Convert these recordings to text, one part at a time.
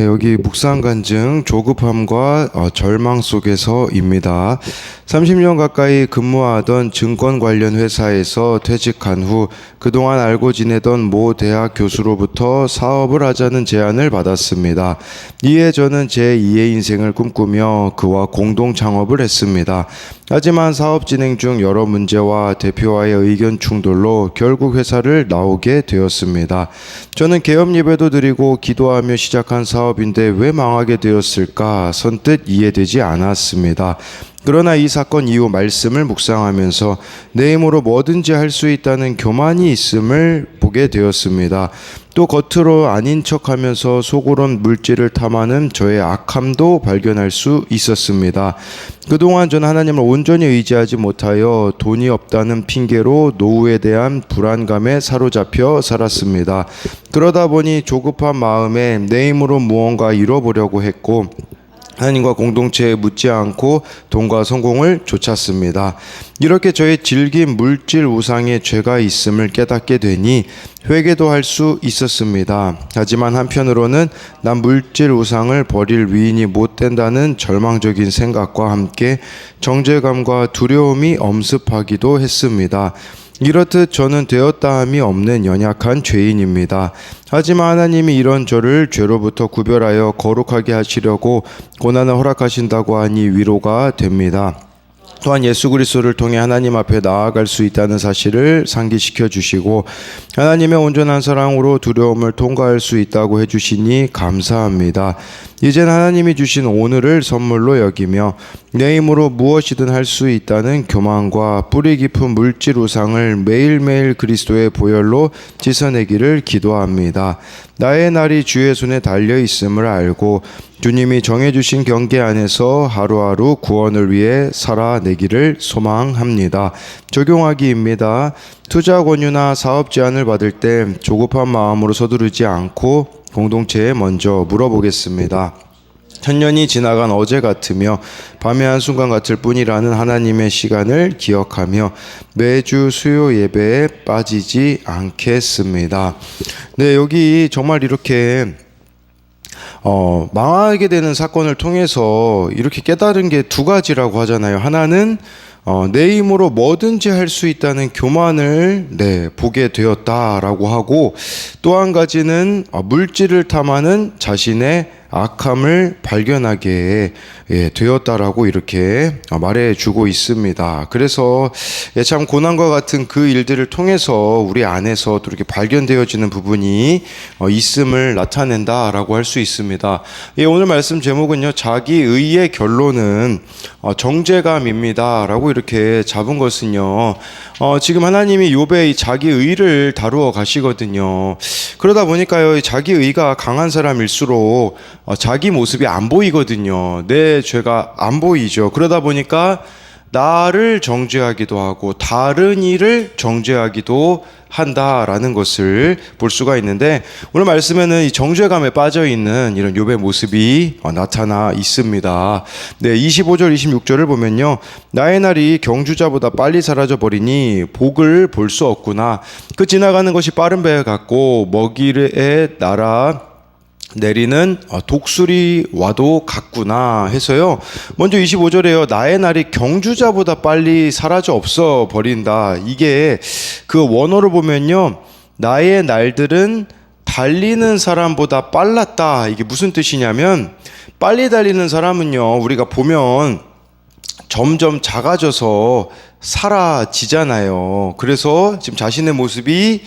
여기 묵상 간증 조급함과 절망 속에서입니다. 30년 가까이 근무하던 증권 관련 회사에서 퇴직한 후 그동안 알고 지내던 모 대학 교수로부터 사업을 하자는 제안을 받았습니다. 이에 저는 제2의 인생을 꿈꾸며 그와 공동 창업을 했습니다. 하지만 사업 진행 중 여러 문제와 대표와의 의견 충돌로 결국 회사를 나오게 되었습니다. 저는 개업 예배도 드리고 기도하며 시작한 사업인데 왜 망하게 되었을까 선뜻 이해되지 않았습니다. 그러나 이 사건 이후 말씀을 묵상하면서 내 힘으로 뭐든지 할 수 있다는 교만이 있음을 보게 되었습니다. 또 겉으로 아닌 척하면서 속으론 물질을 탐하는 저의 악함도 발견할 수 있었습니다. 그동안 전 하나님을 온전히 의지하지 못하여 돈이 없다는 핑계로 노후에 대한 불안감에 사로잡혀 살았습니다. 그러다 보니 조급한 마음에 내 힘으로 무언가 이뤄보려고 했고 하나님과 공동체에 묻지 않고 돈과 성공을 좇았습니다. 이렇게 저의 질긴 물질 우상에 죄가 있음을 깨닫게 되니 회개도 할 수 있었습니다. 하지만 한편으로는 난 물질 우상을 버릴 위인이 못 된다는 절망적인 생각과 함께 정죄감과 두려움이 엄습하기도 했습니다. 이렇듯 저는 되었다함이 없는 연약한 죄인입니다. 하지만 하나님이 이런 저를 죄로부터 구별하여 거룩하게 하시려고 고난을 허락하신다고 하니 위로가 됩니다. 또한 예수 그리스도를 통해 하나님 앞에 나아갈 수 있다는 사실을 상기시켜 주시고 하나님의 온전한 사랑으로 두려움을 통과할 수 있다고 해주시니 감사합니다. 이젠 하나님이 주신 오늘을 선물로 여기며 내 힘으로 무엇이든 할 수 있다는 교만과 뿌리 깊은 물질 우상을 매일매일 그리스도의 보혈로 씻어내기를 기도합니다. 나의 날이 주의 손에 달려 있음을 알고 주님이 정해주신 경계 안에서 하루하루 구원을 위해 살아내기를 소망합니다. 적용하기입니다. 투자 권유나 사업 제안을 받을 때 조급한 마음으로 서두르지 않고 공동체에 먼저 물어보겠습니다. 천년이 지나간 어제 같으며 밤의 한순간 같을 뿐이라는 하나님의 시간을 기억하며 매주 수요 예배에 빠지지 않겠습니다. 네, 여기 정말 이렇게 망하게 되는 사건을 통해서 이렇게 깨달은 게 두 가지라고 하잖아요. 하나는 내 힘으로 뭐든지 할 수 있다는 교만을 보게 되었다라고 하고, 또 한 가지는 물질을 탐하는 자신의 악함을 발견하게 되었다라고 이렇게 말해주고 있습니다. 그래서 참 고난과 같은 그 일들을 통해서 우리 안에서 또 이렇게 발견되어지는 부분이 있음을 나타낸다라고 할 수 있습니다. 오늘 말씀 제목은요, 자기의의 결론은 정죄감입니다 라고 이렇게 잡은 것은요, 지금 하나님이 욥의 자기의를 다루어 가시거든요. 그러다 보니까요, 자기의가 강한 사람일수록 자기 모습이 안 보이거든요. 내 죄가 안 보이죠. 그러다 보니까 나를 정죄하기도 하고 다른 이를 정죄하기도 한다라는 것을 볼 수가 있는데, 오늘 말씀에는 이 정죄감에 빠져 있는 이런 욥의 모습이 나타나 있습니다. 25절 26절을 보면요, 나의 날이 경주자보다 빨리 사라져 버리니 복을 볼 수 없구나. 그 지나가는 것이 빠른 배 같고 먹이의 날아 내리는 독수리와도 같구나 해서요, 먼저 25절에요, 나의 날이 경주자보다 빨리 사라져 없어 버린다. 이게 그 원어를 보면요, 나의 날들은 달리는 사람보다 빨랐다. 이게 무슨 뜻이냐면, 빨리 달리는 사람은요, 우리가 보면 점점 작아져서 사라지잖아요. 그래서 지금 자신의 모습이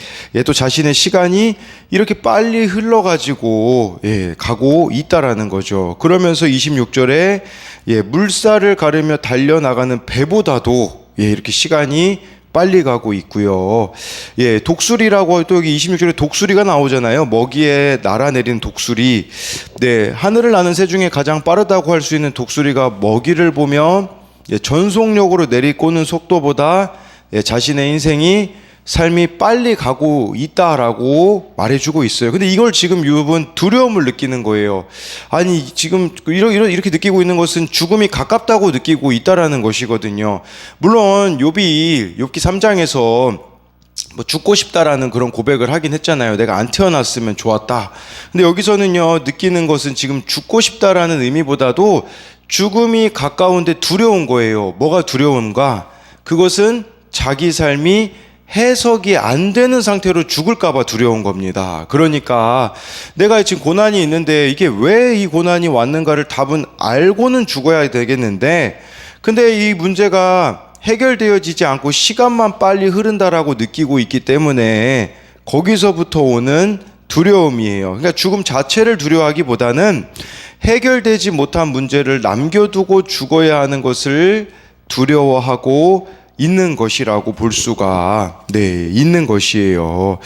또 자신의 시간이 이렇게 빨리 흘러가지고 가고 있다라는 거죠. 그러면서 26절에 물살을 가르며 달려나가는 배보다도 이렇게 시간이 빨리 가고 있고요. 독수리라고, 또 여기 26절에 독수리가 나오잖아요. 먹이에 날아내린 독수리. 하늘을 나는 새 중에 가장 빠르다고 할 수 있는 독수리가 먹이를 보면 전속력으로 내리꼬는 속도보다 자신의 인생이 삶이 빨리 가고 있다라고 말해주고 있어요. 근데 이걸 지금 욥은 두려움을 느끼는 거예요. 아니, 지금 이렇게 느끼고 있는 것은 죽음이 가깝다고 느끼고 있다라는 것이거든요. 물론 욥기 3장에서 뭐 죽고 싶다라는 그런 고백을 하긴 했잖아요. 내가 안 태어났으면 좋았다. 근데 여기서는요, 느끼는 것은 지금 죽고 싶다라는 의미보다도 죽음이 가까운데 두려운 거예요. 뭐가 두려운가? 그것은 자기 삶이 해석이 안 되는 상태로 죽을까봐 두려운 겁니다. 그러니까 내가 지금 고난이 있는데 이게 왜 이 고난이 왔는가를 답은 알고는 죽어야 되겠는데, 근데 이 문제가 해결되어지지 않고 시간만 빨리 흐른다라고 느끼고 있기 때문에 거기서부터 오는 두려움이에요. 그러니까 죽음 자체를 두려워하기보다는 해결되지 못한 문제를 남겨두고 죽어야 하는 것을 두려워하고 있는 것이라고 볼 수가 있는 것이에요.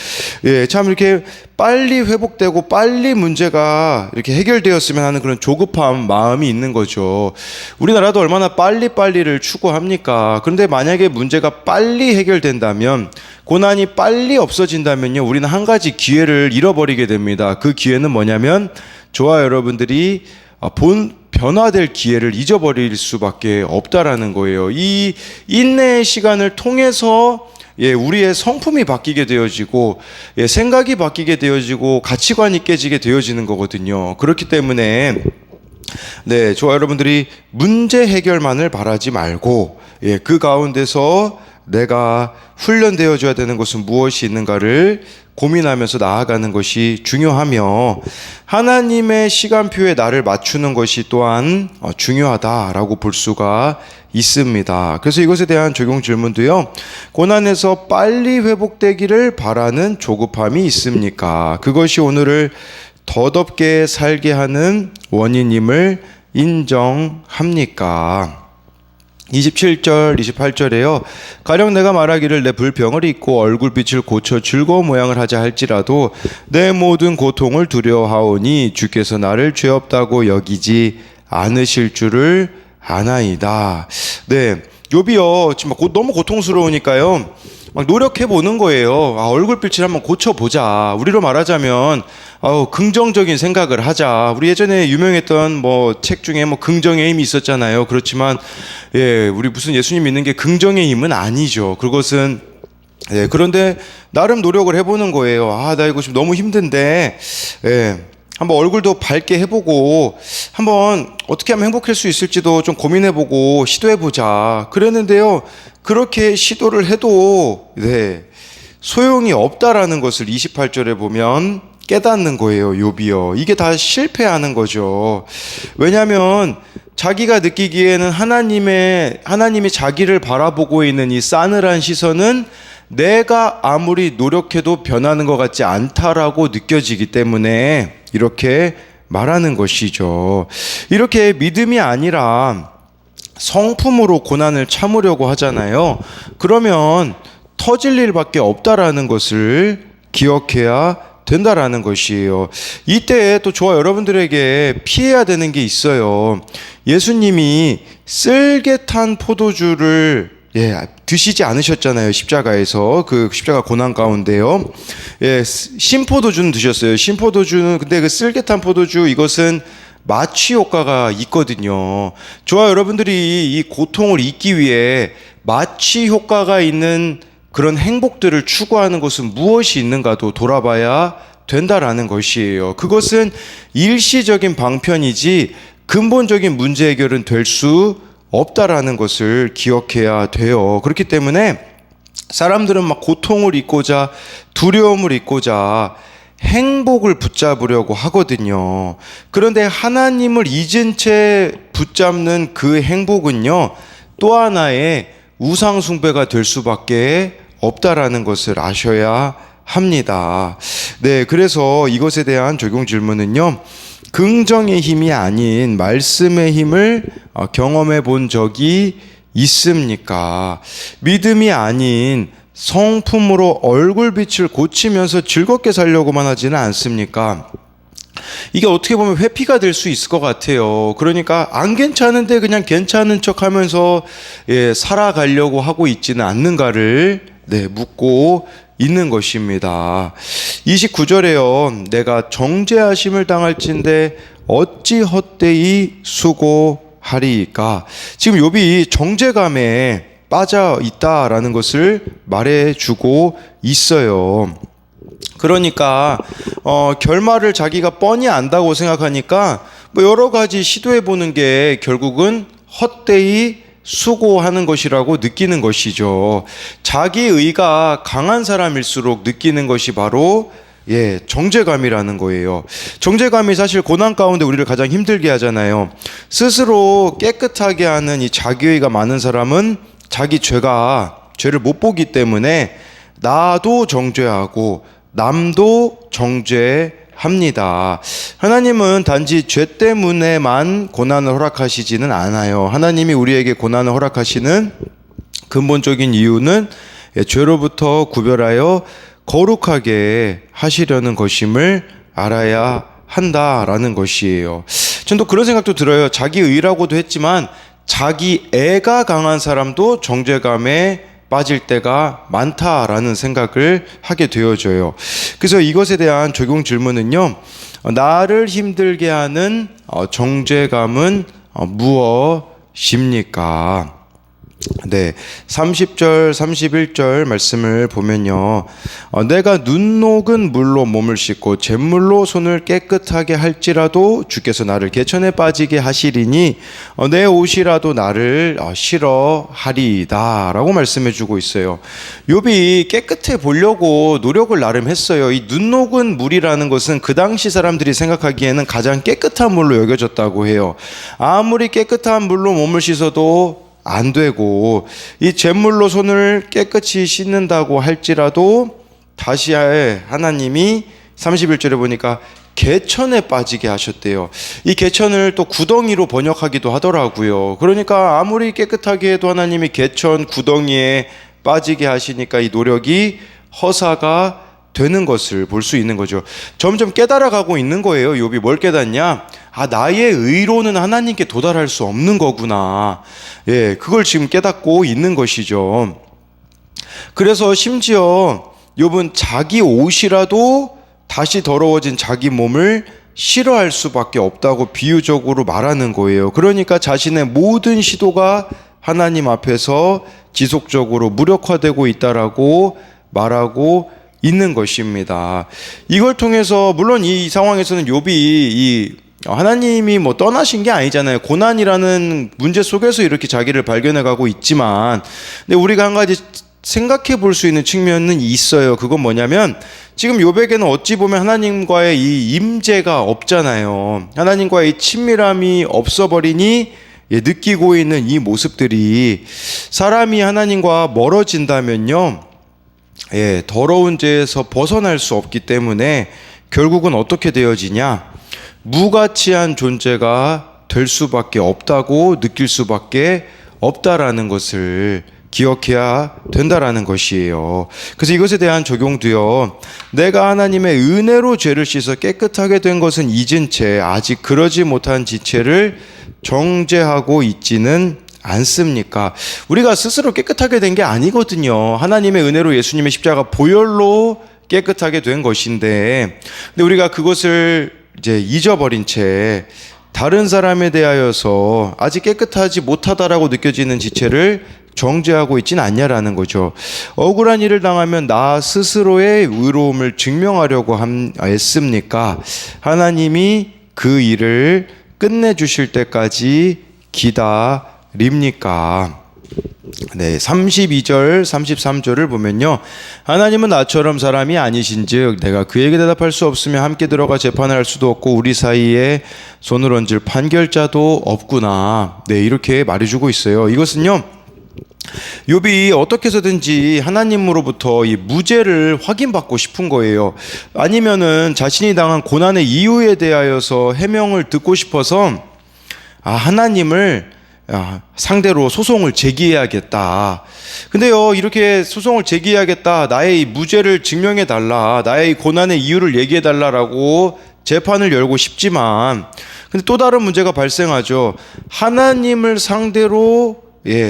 참 이렇게 빨리 회복되고 빨리 문제가 이렇게 해결되었으면 하는 그런 조급한 마음이 있는 거죠. 우리나라도 얼마나 빨리빨리를 추구합니까? 그런데 만약에 문제가 빨리 해결된다면, 고난이 빨리 없어진다면요, 우리는 한 가지 기회를 잃어버리게 됩니다. 그 기회는 뭐냐면, 저와 여러분들이 변화될 기회를 잊어버릴 수밖에 없다라는 거예요. 이 인내의 시간을 통해서 우리의 성품이 바뀌게 되어지고, 생각이 바뀌게 되어지고, 가치관이 깨지게 되어지는 거거든요. 그렇기 때문에 저와 여러분들이 문제 해결만을 바라지 말고, 그 가운데서 내가 훈련되어져야 되는 것은 무엇이 있는가를 고민하면서 나아가는 것이 중요하며, 하나님의 시간표에 나를 맞추는 것이 또한 중요하다라고 볼 수가 있습니다. 그래서 이것에 대한 적용 질문도요, 고난에서 빨리 회복되기를 바라는 조급함이 있습니까? 그것이 오늘을 더덥게 살게 하는 원인임을 인정합니까? 27절, 28절에요. 가령 내가 말하기를 내 불병을 잊고 얼굴빛을 고쳐 즐거운 모양을 하자 할지라도 내 모든 고통을 두려워하오니 주께서 나를 죄 없다고 여기지 않으실 줄을 아나이다. 욥이요, 지금 너무 고통스러우니까요, 막 노력해 보는 거예요. 얼굴빛을 한번 고쳐보자. 우리로 말하자면 긍정적인 생각을 하자. 우리 예전에 유명했던 책 중에 긍정의 힘이 있었잖아요. 그렇지만 우리 무슨 예수님 믿는 게 긍정의 힘은 아니죠. 그것은 그런데 나름 노력을 해보는 거예요. 나 이거 지금 너무 힘든데 한번 얼굴도 밝게 해보고 한번 어떻게 하면 행복할 수 있을지도 좀 고민해보고 시도해보자. 그랬는데요, 그렇게 시도를 해도 소용이 없다라는 것을 28절에 보면 깨닫는 거예요. 욥이요, 이게 다 실패하는 거죠. 왜냐하면 자기가 느끼기에는 하나님이 자기를 바라보고 있는 이 싸늘한 시선은 내가 아무리 노력해도 변하는 것 같지 않다라고 느껴지기 때문에 이렇게 말하는 것이죠. 이렇게 믿음이 아니라 성품으로 고난을 참으려고 하잖아요. 그러면 터질 일밖에 없다라는 것을 기억해야 된다라는 것이에요. 이때 또 저와 여러분들에게 피해야 되는 게 있어요. 예수님이 쓸개탄 포도주를 드시지 않으셨잖아요. 십자가에서, 그 십자가 고난 가운데요. 신포도주는 드셨어요. 신포도주는, 근데 그 쓸개탄 포도주, 이것은 마취 효과가 있거든요. 저와 여러분들이 이 고통을 잊기 위해 마취 효과가 있는 그런 행복들을 추구하는 것은 무엇이 있는가도 돌아봐야 된다라는 것이에요. 그것은 일시적인 방편이지 근본적인 문제 해결은 될 수 없다라는 것을 기억해야 돼요. 그렇기 때문에 사람들은 막 고통을 잊고자, 두려움을 잊고자 행복을 붙잡으려고 하거든요. 그런데 하나님을 잊은 채 붙잡는 그 행복은요, 또 하나의 우상숭배가 될 수밖에 없다라는 것을 아셔야 합니다. 그래서 이것에 대한 적용 질문은요, 긍정의 힘이 아닌 말씀의 힘을 경험해 본 적이 있습니까? 믿음이 아닌 성품으로 얼굴빛을 고치면서 즐겁게 살려고만 하지는 않습니까? 이게 어떻게 보면 회피가 될 수 있을 것 같아요. 그러니까 안 괜찮은데 그냥 괜찮은 척 하면서 살아가려고 하고 있지는 않는가를 묻고 있는 것입니다. 29절에요. 내가 정죄하심을 당할진대 어찌 헛되이 수고하리이까. 지금 욥이 정죄감에 빠져 있다라는 것을 말해주고 있어요. 그러니까 결말을 자기가 뻔히 안다고 생각하니까 뭐 여러 가지 시도해 보는 게 결국은 헛되이 수고하는 것이라고 느끼는 것이죠. 자기 의가 강한 사람일수록 느끼는 것이 바로 정죄감이라는 거예요. 정죄감이 사실 고난 가운데 우리를 가장 힘들게 하잖아요. 스스로 깨끗하게 하는 이 자기의가 많은 사람은 자기 죄를 못 보기 때문에 나도 정죄하고 남도 정죄합니다. 하나님은 단지 죄 때문에만 고난을 허락하시지는 않아요. 하나님이 우리에게 고난을 허락하시는 근본적인 이유는 죄로부터 구별하여 거룩하게 하시려는 것임을 알아야 한다라는 것이에요. 전 또 그런 생각도 들어요. 자기 의라고도 했지만 자기 애가 강한 사람도 정죄감에 빠질 때가 많다라는 생각을 하게 되어져요. 그래서 이것에 대한 적용 질문은요. 나를 힘들게 하는 정죄감은 무엇입니까? 네, 30절, 31절 말씀을 보면요. 내가 눈 녹은 물로 몸을 씻고 잿물로 손을 깨끗하게 할지라도 주께서 나를 개천에 빠지게 하시리니 내 옷이라도 나를 싫어하리이다 라고 말씀해 주고 있어요. 욥이 깨끗해 보려고 노력을 나름 했어요. 이 눈 녹은 물이라는 것은 그 당시 사람들이 생각하기에는 가장 깨끗한 물로 여겨졌다고 해요. 아무리 깨끗한 물로 몸을 씻어도 안 되고 이 잿물로 손을 깨끗이 씻는다고 할지라도 다시 하나님이 31절에 보니까 개천에 빠지게 하셨대요. 이 개천을 또 구덩이로 번역하기도 하더라고요. 그러니까 아무리 깨끗하게 해도 하나님이 개천 구덩이에 빠지게 하시니까 이 노력이 허사가 되는 것을 볼 수 있는 거죠. 점점 깨달아가고 있는 거예요. 욥이 뭘 깨닫냐? 나의 의로는 하나님께 도달할 수 없는 거구나. 그걸 지금 깨닫고 있는 것이죠. 그래서 심지어 욥은 자기 옷이라도 다시 더러워진 자기 몸을 싫어할 수밖에 없다고 비유적으로 말하는 거예요. 그러니까 자신의 모든 시도가 하나님 앞에서 지속적으로 무력화되고 있다라고 말하고 있는 것입니다. 이걸 통해서 물론 이 상황에서는 욥이 하나님이 떠나신 게 아니잖아요. 고난이라는 문제 속에서 이렇게 자기를 발견해 가고 있지만, 근데 우리가 한 가지 생각해 볼 수 있는 측면은 있어요. 그건 뭐냐면 지금 욥에게는 어찌 보면 하나님과의 이 임재가 없잖아요. 하나님과의 이 친밀함이 없어버리니 느끼고 있는 이 모습들이, 사람이 하나님과 멀어진다면요, 더러운 죄에서 벗어날 수 없기 때문에 결국은 어떻게 되어지냐? 무가치한 존재가 될 수밖에 없다고 느낄 수밖에 없다라는 것을 기억해야 된다라는 것이에요. 그래서 이것에 대한 적용도요. 내가 하나님의 은혜로 죄를 씻어 깨끗하게 된 것은 잊은 채 아직 그러지 못한 지체를 정죄하고 있지는 않습니까? 우리가 스스로 깨끗하게 된 게 아니거든요. 하나님의 은혜로 예수님의 십자가 보혈로 깨끗하게 된 것인데, 근데 우리가 그것을 이제 잊어버린 채 다른 사람에 대하여서 아직 깨끗하지 못하다라고 느껴지는 지체를 정죄하고 있지는 않냐라는 거죠. 억울한 일을 당하면 나 스스로의 의로움을 증명하려고 했습니까? 하나님이 그 일을 끝내주실 때까지 기다립니까? 네, 32절, 33절을 보면요. 하나님은 나처럼 사람이 아니신즉 내가 그에게 대답할 수 없으며 함께 들어가 재판을 할 수도 없고 우리 사이에 손을 얹을 판결자도 없구나. 네, 이렇게 말해주고 있어요. 이것은요, 욥이 어떻게 해서든지 하나님으로부터 이 무죄를 확인받고 싶은 거예요. 아니면은 자신이 당한 고난의 이유에 대하여서 해명을 듣고 싶어서 하나님을 상대로 소송을 제기해야겠다. 근데요, 이렇게 소송을 제기해야겠다, 나의 이 무죄를 증명해달라, 나의 이 고난의 이유를 얘기해달라라고 재판을 열고 싶지만, 근데 또 다른 문제가 발생하죠. 하나님을 상대로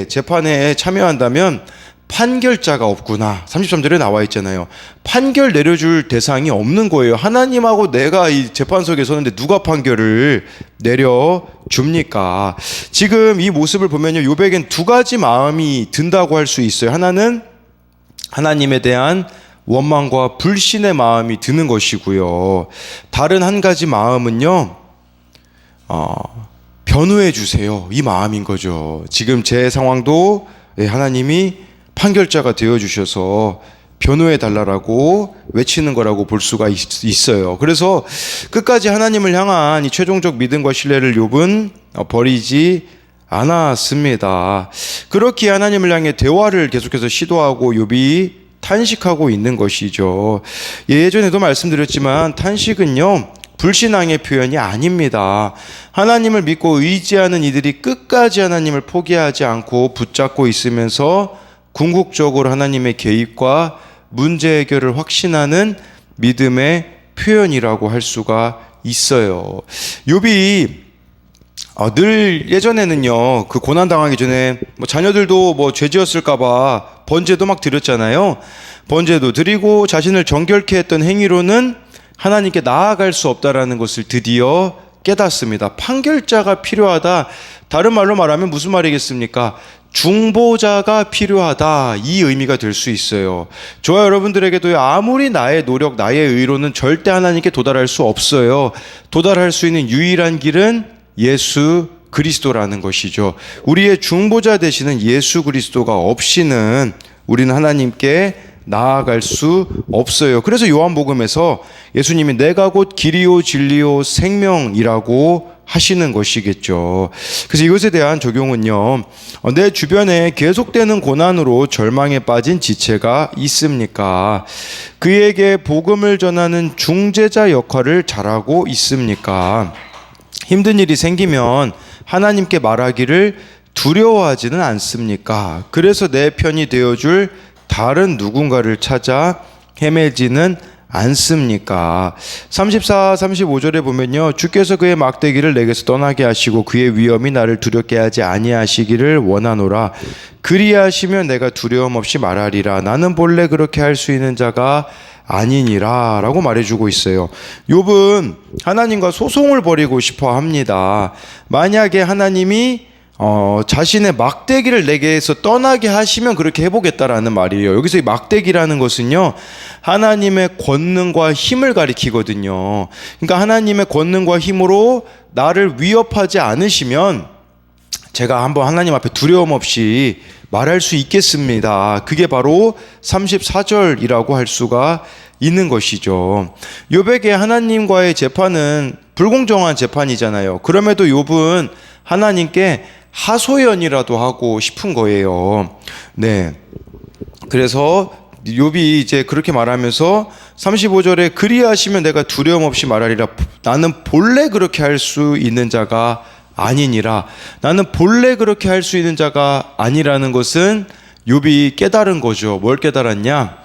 재판에 참여한다면 판결자가 없구나. 33절에 나와 있잖아요. 판결 내려줄 대상이 없는 거예요. 하나님하고 내가 이 재판석에 서는데 누가 판결을 내려줍니까? 지금 이 모습을 보면요, 욥에겐 두 가지 마음이 든다고 할 수 있어요. 하나는 하나님에 대한 원망과 불신의 마음이 드는 것이고요. 다른 한 가지 마음은요, 변호해 주세요, 이 마음인 거죠. 지금 제 상황도 하나님이 판결자가 되어주셔서 변호해 달라고 외치는 거라고 볼 수가 있어요. 그래서 끝까지 하나님을 향한 이 최종적 믿음과 신뢰를 욥은 버리지 않았습니다. 그렇게 하나님을 향해 대화를 계속해서 시도하고 욥이 탄식하고 있는 것이죠. 예전에도 말씀드렸지만 탄식은요, 불신앙의 표현이 아닙니다. 하나님을 믿고 의지하는 이들이 끝까지 하나님을 포기하지 않고 붙잡고 있으면서 궁극적으로 하나님의 개입과 문제 해결을 확신하는 믿음의 표현이라고 할 수가 있어요. 욥이 늘 예전에는요, 그 고난 당하기 전에 자녀들도 죄 지었을까봐 번제도 막 드렸잖아요. 번제도 드리고 자신을 정결케 했던 행위로는 하나님께 나아갈 수 없다라는 것을 드디어 깨닫습니다. 판결자가 필요하다. 다른 말로 말하면 무슨 말이겠습니까? 중보자가 필요하다, 이 의미가 될 수 있어요. 저와 여러분들에게도 아무리 나의 노력, 나의 의로는 절대 하나님께 도달할 수 없어요. 도달할 수 있는 유일한 길은 예수 그리스도라는 것이죠. 우리의 중보자 되시는 예수 그리스도가 없이는 우리는 하나님께 나아갈 수 없어요. 그래서 요한복음에서 예수님이 내가 곧 길이요 진리요 생명이라고 하시는 것이겠죠. 그래서 이것에 대한 적용은요, 내 주변에 계속되는 고난으로 절망에 빠진 지체가 있습니까? 그에게 복음을 전하는 중재자 역할을 잘하고 있습니까? 힘든 일이 생기면 하나님께 말하기를 두려워하지는 않습니까? 그래서 내 편이 되어줄 다른 누군가를 찾아 헤매지는 않습니까? 34, 35절에 보면요, 주께서 그의 막대기를 내게서 떠나게 하시고 그의 위엄이 나를 두렵게 하지 아니하시기를 원하노라. 그리하시면 내가 두려움 없이 말하리라. 나는 본래 그렇게 할 수 있는 자가 아니니라 라고 말해주고 있어요. 욥은 하나님과 소송을 벌이고 싶어 합니다. 만약에 하나님이 자신의 막대기를 내게서 떠나게 하시면 그렇게 해보겠다라는 말이에요. 여기서 이 막대기라는 것은요, 하나님의 권능과 힘을 가리키거든요. 그러니까 하나님의 권능과 힘으로 나를 위협하지 않으시면 제가 한번 하나님 앞에 두려움 없이 말할 수 있겠습니다. 그게 바로 34절이라고 할 수가 있는 것이죠. 욥에게 하나님과의 재판은 불공정한 재판이잖아요. 그럼에도 욥은 하나님께 하소연이라도 하고 싶은 거예요. 네. 그래서 욥이 이제 그렇게 말하면서 35절에 그리하시면 내가 두려움 없이 말하리라. 나는 본래 그렇게 할 수 있는 자가 아니니라. 나는 본래 그렇게 할 수 있는 자가 아니라는 것은 욥이 깨달은 거죠. 뭘 깨달았냐?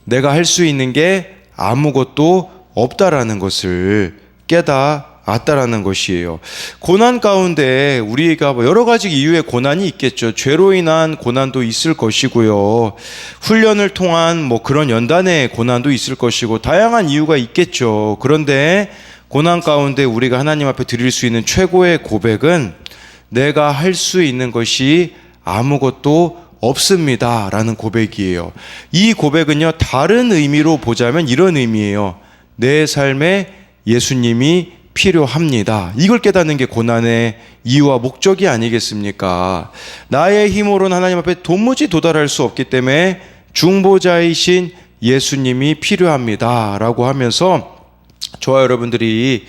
내가 할 수 있는 게 아무것도 없다라는 것을 깨달았다라는 것이에요. 고난 가운데 우리가 여러 가지 이유의 고난이 있겠죠. 죄로 인한 고난도 있을 것이고요. 훈련을 통한 그런 연단의 고난도 있을 것이고, 다양한 이유가 있겠죠. 그런데 고난 가운데 우리가 하나님 앞에 드릴 수 있는 최고의 고백은 내가 할 수 있는 것이 아무것도 없습니다 라는 고백이에요. 이 고백은요, 다른 의미로 보자면 이런 의미예요. 내 삶에 예수님이 필요합니다. 이걸 깨닫는 게 고난의 이유와 목적이 아니겠습니까? 나의 힘으로는 하나님 앞에 도무지 도달할 수 없기 때문에 중보자이신 예수님이 필요합니다 라고 하면서 저와 여러분들이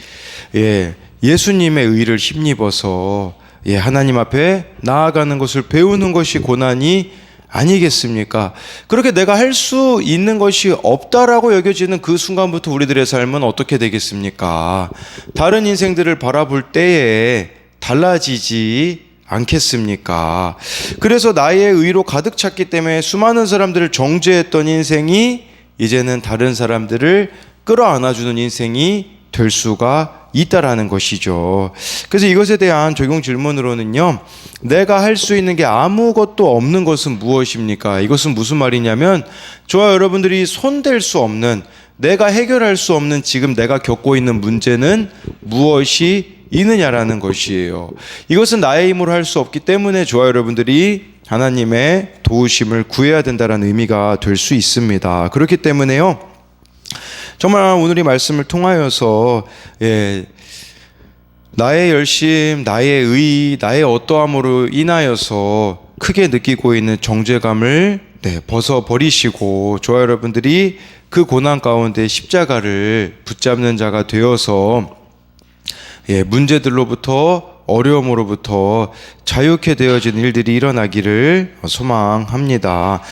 예수님의 의를 힘입어서 하나님 앞에 나아가는 것을 배우는 것이 고난이 아니겠습니까? 그렇게 내가 할 수 있는 것이 없다라고 여겨지는 그 순간부터 우리들의 삶은 어떻게 되겠습니까? 다른 인생들을 바라볼 때에 달라지지 않겠습니까? 그래서 나의 의로 가득 찼기 때문에 수많은 사람들을 정죄했던 인생이 이제는 다른 사람들을 끌어안아주는 인생이 될 수가 있다라는 것이죠. 그래서 이것에 대한 적용 질문으로는요, 내가 할 수 있는 게 아무것도 없는 것은 무엇입니까? 이것은 무슨 말이냐면, 저와 여러분들이 손댈 수 없는, 내가 해결할 수 없는 지금 내가 겪고 있는 문제는 무엇이 있느냐라는 것이에요. 이것은 나의 힘으로 할 수 없기 때문에 저와 여러분들이 하나님의 도우심을 구해야 된다는 의미가 될 수 있습니다. 그렇기 때문에요, 정말 오늘 이 말씀을 통하여서 나의 열심, 나의 의, 나의 어떠함으로 인하여서 크게 느끼고 있는 정죄감을 벗어버리시고 저와 여러분들이 그 고난 가운데 십자가를 붙잡는 자가 되어서 문제들로부터 어려움으로부터 자유케 되어지는 일들이 일어나기를 소망합니다.